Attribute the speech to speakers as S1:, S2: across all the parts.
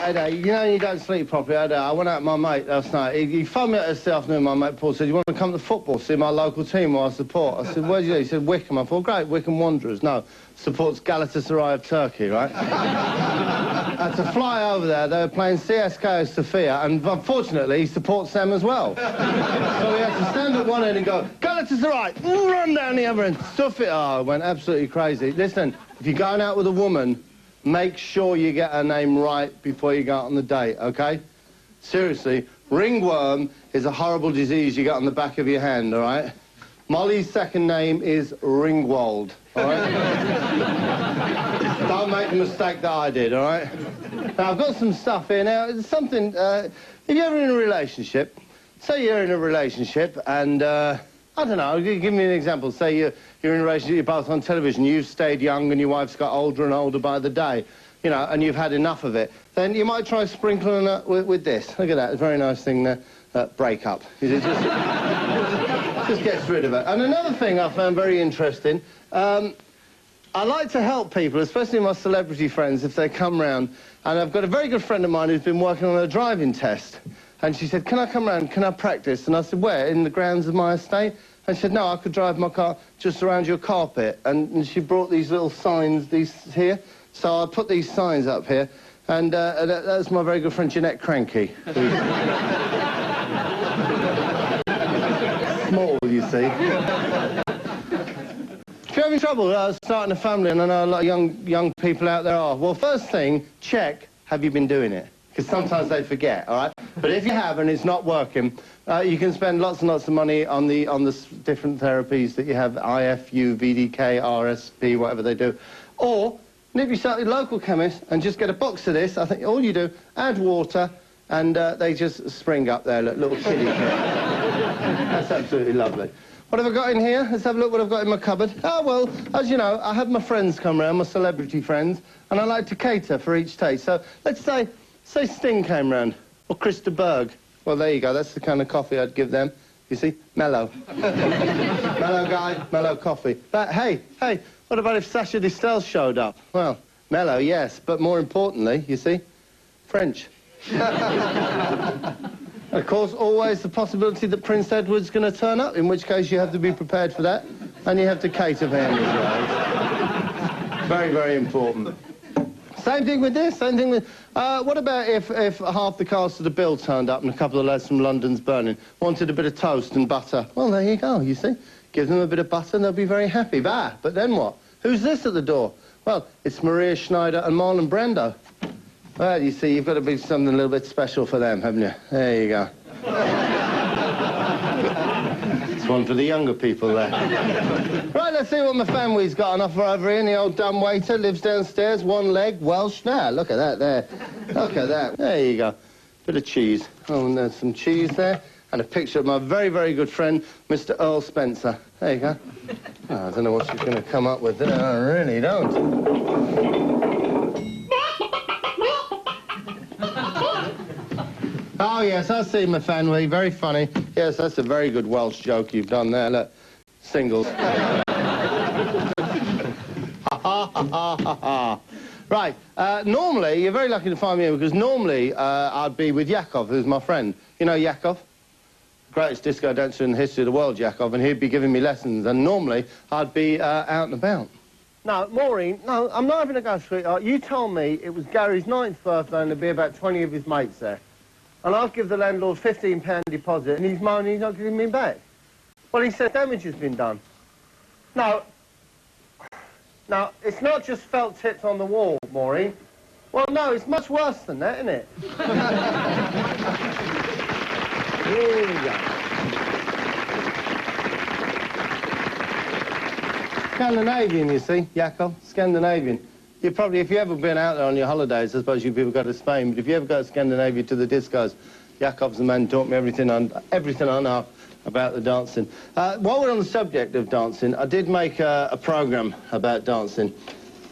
S1: headache. You know, you don't sleep properly. I went out with my mate last night. He phoned me out this afternoon. My mate Paul said, "You want to come to football, see my local team who I support?" I said, "Where do you do?" He said, "Wickham." I thought, "Great, Wickham Wanderers." No, supports Galatasaray of Turkey, right? I had to fly over there. They were playing CSKA Sofia, and unfortunately, he supports them as well. So we had to stand at one end and go, "Galatasaray, run down the other end." Sofia. Oh, it went absolutely crazy. Listen, if you're going out with a woman, make sure you get her name right before you go out on the date, OK? Seriously, ringworm is a horrible disease you get on the back of your hand, all right? Molly's second name is Ringwald, all right? Don't make the mistake that I did, all right? Now, I've got some stuff here. Now, it's something... if you're ever in a relationship, say you're in a relationship and... I don't know, give me an example. Say you're in a relationship, you're both on television, you've stayed young and your wife's got older and older by the day, you know, and you've had enough of it. Then you might try sprinkling it with this. Look at that, it's a very nice thing there. Break up. It just gets rid of it. And another thing I found very interesting, I like to help people, especially my celebrity friends, if they come round. And I've got a very good friend of mine who's been working on a driving test. And she said, "Can I come round? Can I practice?" And I said, "Where? In the grounds of my estate?" And she said, "No, I could drive my car just around your carpet." And she brought these little signs, these here. So I put these signs up here. And that's my very good friend Jeanette Cranky. Small, you see. If you're having trouble starting a family, and I know a lot of young people out there are, well, first thing, check, have you been doing it? Because sometimes they forget, all right? But if you have and it's not working, you can spend lots and lots of money on the different therapies that you have, IFU, VDK, RSP, whatever they do. Or nip yourself to your local chemist and just get a box of this. I think all you do, add water, and they just spring up there, little kiddie kit. That's absolutely lovely. What have I got in here? Let's have a look what I've got in my cupboard. Oh, well, as you know, I have my friends come round, my celebrity friends, and I like to cater for each taste. So let's say Sting came round, or Krista Berg. Well, there you go, that's the kind of coffee I'd give them. You see? Mellow. Mellow guy, mellow coffee. But, hey, what about if Sacha Distel showed up? Well, mellow, yes, but more importantly, you see, French. Of course, always the possibility that Prince Edward's going to turn up, in which case you have to be prepared for that, and you have to cater for him as well. Very, very important. Same thing with this, same thing with... what about if half the cast of the Bill turned up and a couple of lads from London's Burning wanted a bit of toast and butter? Well, there you go, you see. Give them a bit of butter and they'll be very happy. But then what? Who's this at the door? Well, it's Maria Schneider and Marlon Brando. Well, you see, you've got to be something a little bit special for them, haven't you? There you go. It's one for the younger people there. Right, let's see what my family's got on offer over here. And the old dumbwaiter lives downstairs, one leg, Welsh. Now, look at that there. Look at that. There you go. Bit of cheese. Oh, and there's some cheese there. And a picture of my very, very good friend, Mr. Earl Spencer. There you go. Oh, I don't know what she's going to come up with there. I really don't. Oh, yes, I see my family. Very funny. Yes, that's a very good Welsh joke you've done there. Look, singles. Right, normally, you're very lucky to find me here because normally I'd be with Yakov, who's my friend. You know Yakov? Greatest disco dancer in the history of the world, Yakov, and he'd be giving me lessons, and normally I'd be out and about. No, Maureen, no, I'm not having a go, sweetheart. You told me it was Gary's 9th birthday and there'd be about 20 of his mates there. And I'll give the landlord £15 deposit and he's moaning he's not giving me back. Well, he said damage has been done. No, it's not just felt tips on the wall, Maureen. Well, no, it's much worse than that, isn't it? Here we go. Scandinavian, you see, Yakov, Scandinavian. You probably, if you ever been out there on your holidays, I suppose you people go to Spain, but if you ever go to Scandinavia to the discos, Yakov's the man who taught me everything I know about the dancing. While we're on the subject of dancing, I did make a programme about dancing.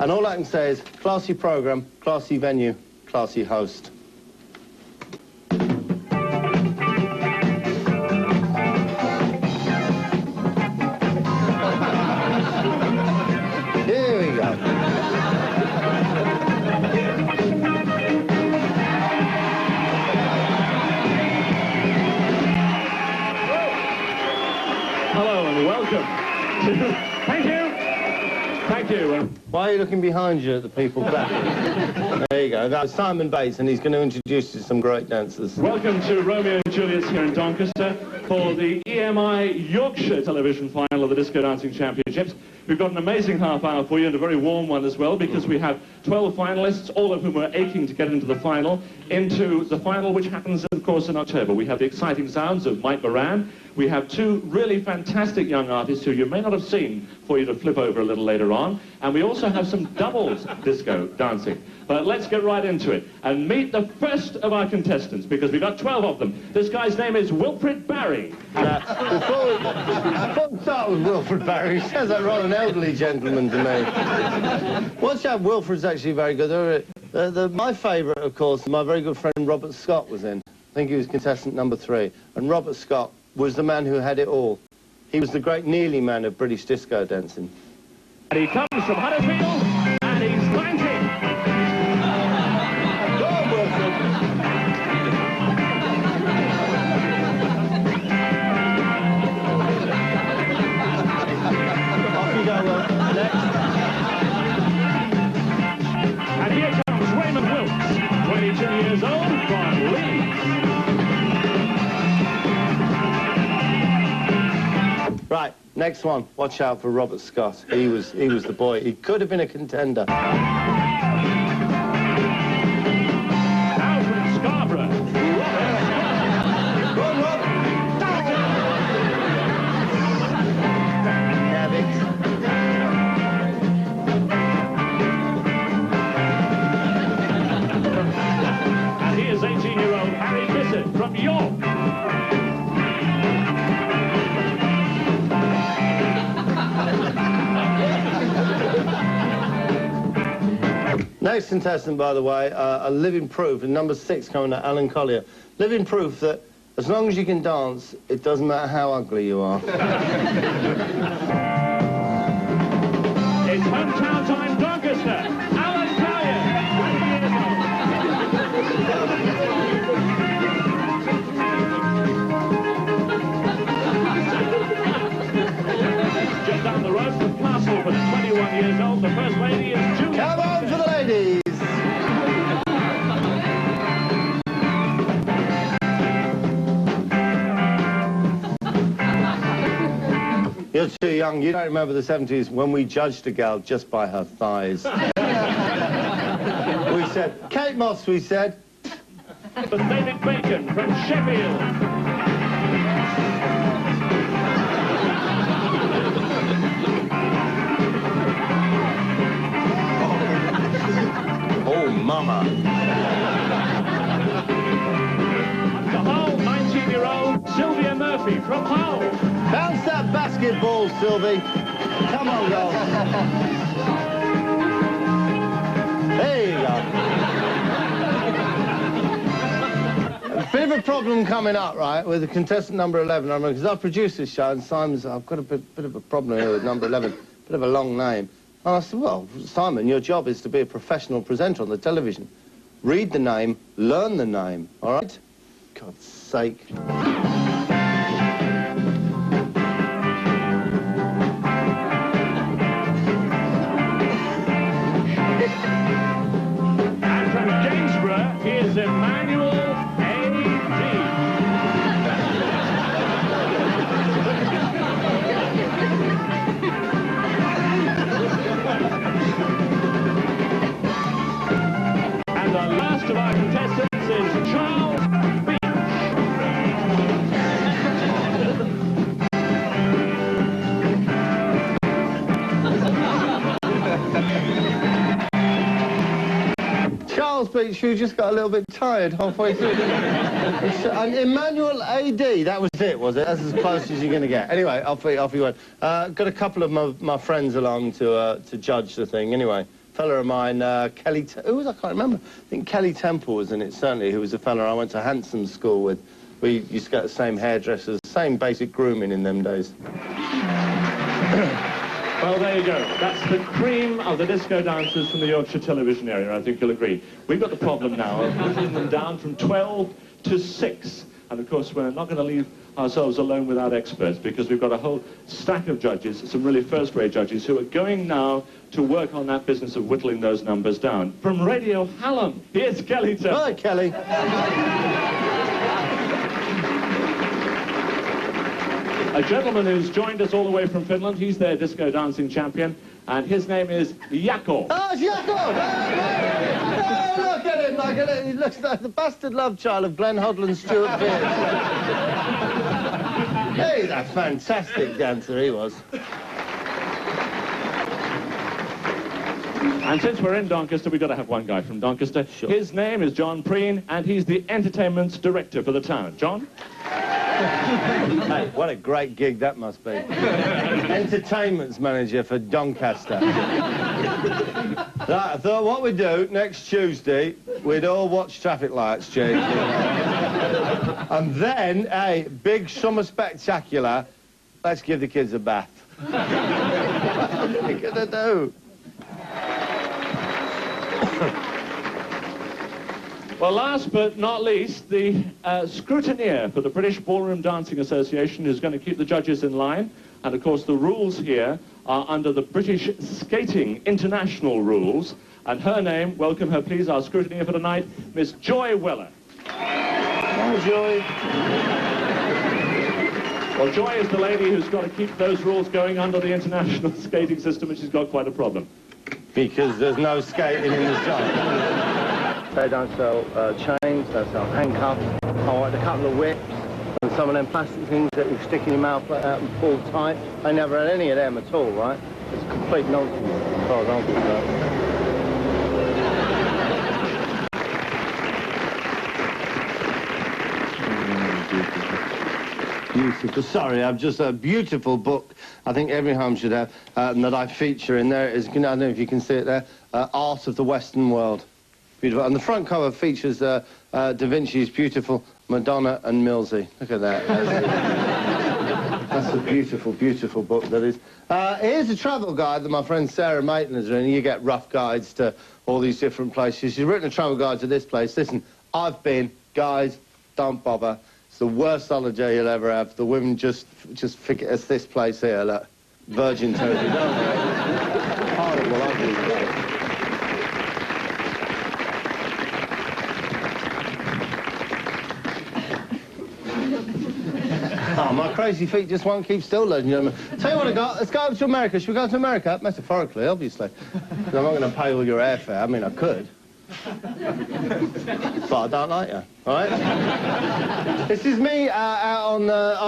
S1: And all I can say is, classy programme, classy venue, classy host. Here we go. Why are you looking behind you at the people clapping? There you go. That was Simon Bates, and he's going to introduce you to some great dancers.
S2: Welcome to Romeo and Juliet here in Doncaster for the EMI Yorkshire television final of the Disco Dancing Championships. We've got an amazing half hour for you, and a very warm one as well, because we have 12 finalists, all of whom are aching to get into the final, which happens, of course, in October. We have the exciting sounds of Mike Moran. We have two really fantastic young artists who you may not have seen for you to flip over a little later on. And we also have some doubles disco dancing. But let's get right into it and meet the first of our contestants, because we've got 12 of them. This guy's name is Wilfred Barry.
S1: Before we start with Wilfred Barry, he says that rather an elderly gentleman to me. Watch out, Wilfred's actually very good. My favourite, of course, my very good friend Robert Scott was in. I think he was contestant number 3. And Robert Scott was the man who had it all. He was the great Neely man of British disco dancing.
S2: And he comes from Huddersfield, and he's 19.
S1: Go on, Wilfred. Off you go, Wilfred. Next.
S2: And here comes Raymond Wilkes, 22 years old, from Leeds.
S1: Right, next one. Watch out for Robert Scott. He was the boy. He could have been a contender.
S2: Now from Scarborough,
S1: Go on, Rob.
S2: and he is 18-year-old Harry Bissett from York.
S1: Next contestant, by the way, a living proof, and number 6 coming to Alan Collier. Living proof that as long as you can dance, it doesn't matter how ugly you are.
S2: It's hometown time, Doncaster. Alan Collier, 20 years old. Just down the road from Castleford, 21 years old. The first lady is Julie.
S1: Come on for the ladies! You're too young. You don't remember the 70s when we judged a gal just by her thighs. We said, Kate Moss, we said.
S2: But David Bacon from Sheffield.
S1: Oh, mama.
S2: The Hull, 19-year-old Sylvia Murphy from Hull.
S1: Bounce that basketball, Sylvie. Come on, girl. There you go. A bit of a problem coming up, right, with the contestant number 11. I remember, because I produced this show, and Simon's, I've got a bit of a problem here with number 11. Bit of a long name. And I said, well, Simon, your job is to be a professional presenter on the television. Read the name, learn the name, all right? God's sake.
S2: And from Gainsborough, here's Emmanuel And the last of our contestants is Charles Beach.
S1: Charles Beach, who just got a little bit tired halfway through. And Emmanuel A.D., that was it, was it? That's as close as you're going to get. Anyway, off you went. Got a couple of my friends along to judge the thing. Anyway, fella of mine, Kelly... Who was I? Can't remember. I think Kelly Temple was in it, certainly, who was a fella I went to Handsome School with. We used to get the same hairdressers, same basic grooming in them days.
S2: Well, there you go. That's the cream of the disco dancers from the Yorkshire television area, I think you'll agree. We've got the problem now of whittling them down from 12 to 6. And of course, we're not going to leave ourselves alone without experts, because we've got a whole stack of judges, some really first-rate judges, who are going now to work on that business of whittling those numbers down. From Radio Hallam, here's Kelly Temple.
S1: Hi, Kelly.
S2: A gentleman who's joined us all the way from Finland. He's their disco dancing champion, and his name is Jaakko.
S1: Oh, it's Jaakko! Oh, look at him! Look at it. He looks like the bastard love child of Glenn Hoddle and Stuart Pearce. He's a fantastic dancer, he was.
S2: And since we're in Doncaster, we've got to have one guy from Doncaster.
S1: Sure.
S2: His name is John Preen, and he's the entertainment director for the town. John?
S1: Hey, what a great gig that must be. Entertainment's manager for Doncaster. Right, I thought what we'd do next Tuesday, we'd all watch traffic lights change. And then, hey, big summer spectacular, let's give the kids a bath. What are you gonna do?
S2: Well, last but not least, the scrutineer for the British Ballroom Dancing Association, who's going to keep the judges in line. And, of course, the rules here are under the British Skating International rules. And her name, welcome her, please, our scrutineer for tonight, Miss Joy Weller.
S1: Hi, Joy.
S2: Well, Joy is the lady who's got to keep those rules going under the international skating system, and she's got quite a problem.
S1: Because there's no skating in the shop. They don't sell chains, they sell handcuffs. I want a couple of whips and some of them plastic things that you stick in your mouth like that and pull tight. They never had any of them at all, right? It's complete nonsense as far as I'm concerned. Beautiful. Sorry, I've just a beautiful book I think every home should have, and that I feature in there is, I don't know if you can see it there, Art of the Western World. Beautiful. And the front cover features Da Vinci's beautiful Madonna and Millsy. Look at that. That's a beautiful, beautiful book, that is. Here's a travel guide that my friend Sarah Maitland has written. You get rough guides to all these different places. She's written a travel guide to this place. Listen, I've been. Guys, don't bother. It's the worst holiday you'll ever have. The women just forget it's this place here, look. Virgin territory, don't they? Horrible, ugly place. Oh, my crazy feet just won't keep still, ladies and gentlemen. Tell you what I got, let's go over to America. Should we go to America? Metaphorically, obviously. I'm not going to pay all your airfare. I mean, I could. But I don't like you, all right? This is me out on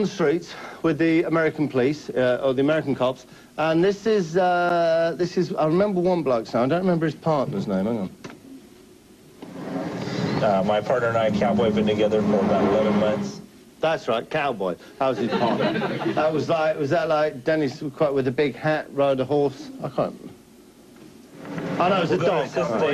S1: the streets with the American police, or the American cops. And this is, I remember one bloke's name. I don't remember his partner's name. Hang on.
S3: My partner and I, Cowboy, have been together for about 11 months.
S1: That's right, Cowboy. That was his partner. That was that like Dennis with a big hat, rode a horse? I can't. Oh, no, it was a dog.
S3: Another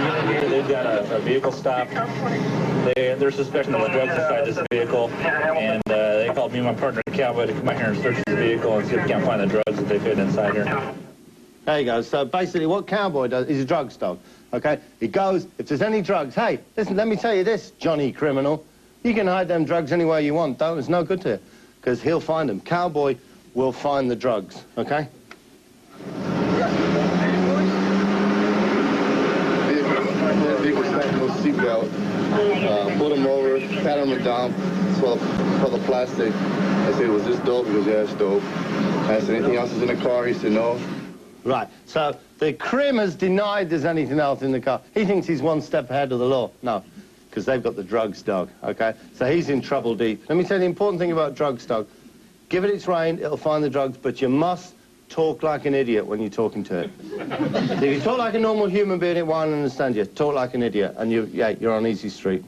S3: unit here, they've got a vehicle stop. They're suspecting there's drugs inside this vehicle, and they called me and my partner, Cowboy, to come out here and search the vehicle and see if we can't find the drugs that they fit inside here.
S1: There you go. So basically what Cowboy does, he's a drugs dog, okay? He goes, if there's any drugs, hey, listen, let me tell you this, Johnny Criminal. You can hide them drugs anywhere you want, don't. It's no good to you, because he'll find them. Cowboy will find the drugs, okay?
S4: Vehicle stand no seatbelt. Put him over, pat him down for the plastic. I said, was this dope? He goes, yeah, it's dope. I said, anything else is in the car? He said, no.
S1: Right, so the Crim has denied there's anything else in the car. He thinks he's one step ahead of the law. No, because they've got the drugs dog, okay? So he's in trouble deep. Let me tell you the important thing about drugs dog. Give it its rein, it'll find the drugs, but you must talk like an idiot when you're talking to it. If you talk like a normal human being, it won't understand you. Talk like an idiot, and you're on easy street.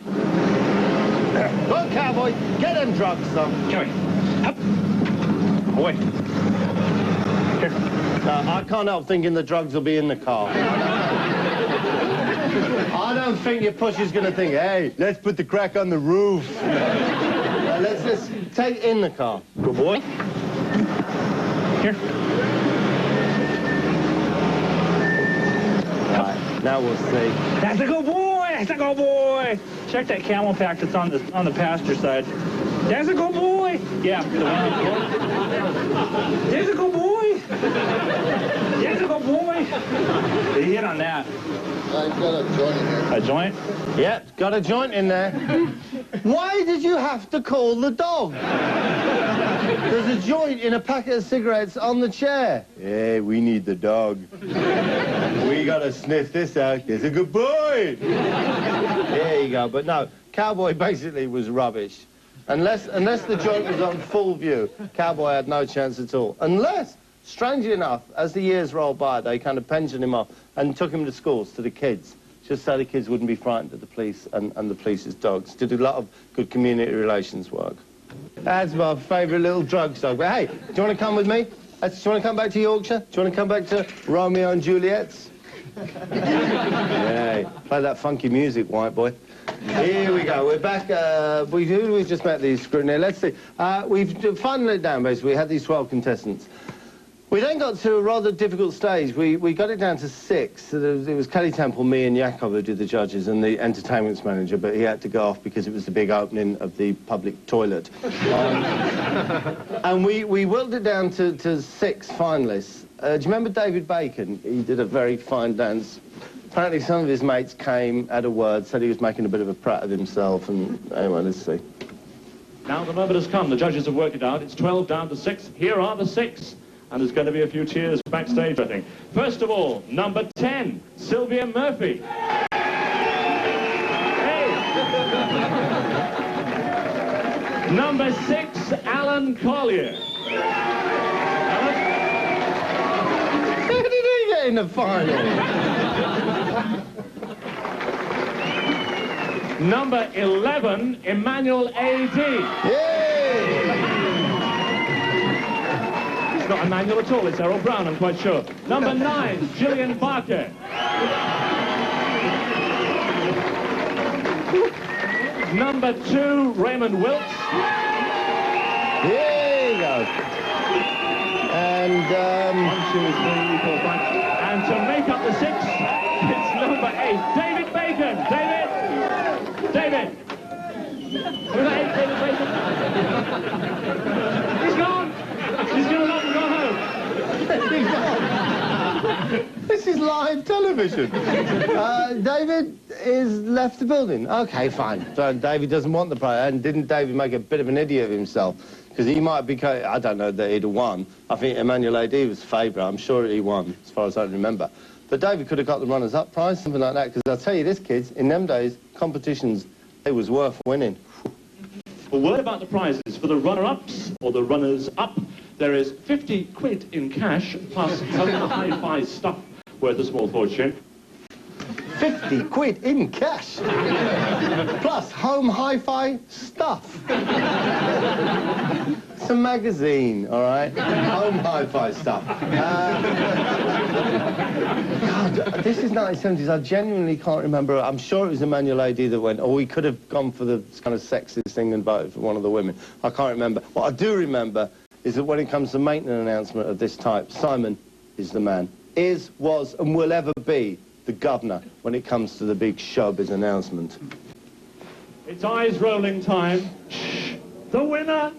S1: Look, Cowboy, get them drugs, son.
S3: Come here. Up. Away. Here.
S1: I can't help thinking the drugs will be in the car. I don't think your push is going to think, hey, let's put the crack on the roof. Let's just take it in the car.
S3: Good boy. Here.
S1: Right, now we'll see.
S3: That's a good boy! That's a good boy. Check that camel pack that's on the passenger side. That's a good boy. Yeah. That's a good boy. That's a good boy. They hit on that.
S4: I've got a joint in here.
S3: A joint?
S1: Yep, got a joint in there. Why did you have to call the dog? There's a joint in a packet of cigarettes on the chair. Yeah, we need the dog. We gotta sniff this out. There's a good boy. There you go. But no, Cowboy basically was rubbish. Unless the joint was on full view, Cowboy had no chance at all. Unless, strangely enough, as the years rolled by, they kind of pensioned him off and took him to schools, to the kids, just so the kids wouldn't be frightened of the police and the police's dogs. Did a lot of good community relations work. That's my favourite little drug dog. But hey, do you want to come with me? Do you want to come back to Yorkshire? Do you want to come back to Romeo and Juliet's? Yeah, play that funky music, white boy. Here we go. We're back. We've just met these scrutineers. Let's see. We've finally it down, basically. We had these 12 contestants. We then got to a rather difficult stage. We got it down to 6. So it was Kelly Temple, me and Jakob who did the judges, and the entertainments manager, but he had to go off because it was the big opening of the public toilet. And we whittled it down to 6 finalists. Do you remember David Bacon? He did a very fine dance. Apparently some of his mates came, had a word, said he was making a bit of a prat of himself, and anyway, let's see.
S2: Now the moment has come. The judges have worked it out. It's 12 down to 6. Here are the 6. And there's going to be a few cheers backstage, I think. First of all, number 10, Sylvia Murphy. Hey! Number 6, Alan Collier. Alan?
S1: How did he get in the final?
S2: Number 11, Emmanuel A.D.
S1: Yay!
S2: Not Emmanuel at all, it's Errol Brown, I'm quite sure. Number 9, Gillian Barker. Number 2, Raymond Wilkes.
S1: Here you go. And,
S2: 1, 2, 3, 4, 5. And to make up the 6, it's number 8, David Bacon. David! David! Was that 8, David Bacon? He's gone! He's going to go home.
S1: This is live television. David is left the building. Okay, fine. So David doesn't want the prize. And didn't David make a bit of an idiot of himself? Because he might be... I don't know that he'd have won. I think Emmanuel A.D. was favourite. I'm sure he won, as far as I remember. But David could have got the runners-up prize, something like that. Because I'll tell you this, kids, in them days, competitions, it was worth winning.
S2: A word about the prizes. For the runner-ups, or the runners-up, there is 50 quid in cash, plus hi-fi stuff worth a small fortune.
S1: 50 quid in cash. Plus home hi-fi stuff. It's a magazine, all right? Home hi-fi stuff. God, this is 1970s. I genuinely can't remember. I'm sure it was Emmanuel A.D. that went, or we could have gone for the kind of sexist thing and voted for one of the women. I can't remember. What I do remember is that when it comes to making an announcement of this type, Simon is the man. Is, was, and will ever be the governor when it comes to the big showbiz announcement.
S2: It's eyes rolling time. The winner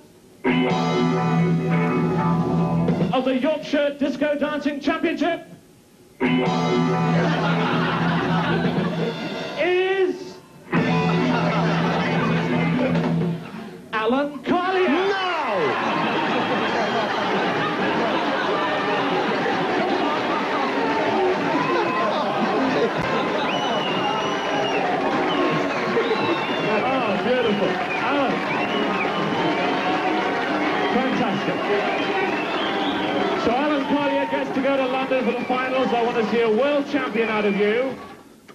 S2: of the Yorkshire Disco Dancing Championship is Alan Collier.
S1: No!
S2: Beautiful. Alan. Fantastic. So Alan Collier gets to go to London for the finals. I want to see a world champion out of you.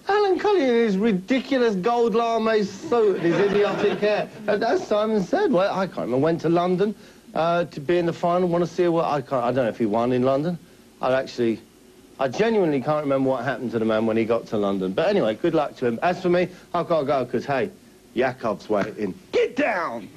S1: Alan Collier in his ridiculous gold lame suit and his idiotic hair. And as Simon said, well, I can't remember, went to London to be in the final, want to see what I don't know if he won in London. I genuinely can't remember what happened to the man when he got to London. But anyway, good luck to him. As for me, I've got to go because, hey, Jakob's waiting. Get down!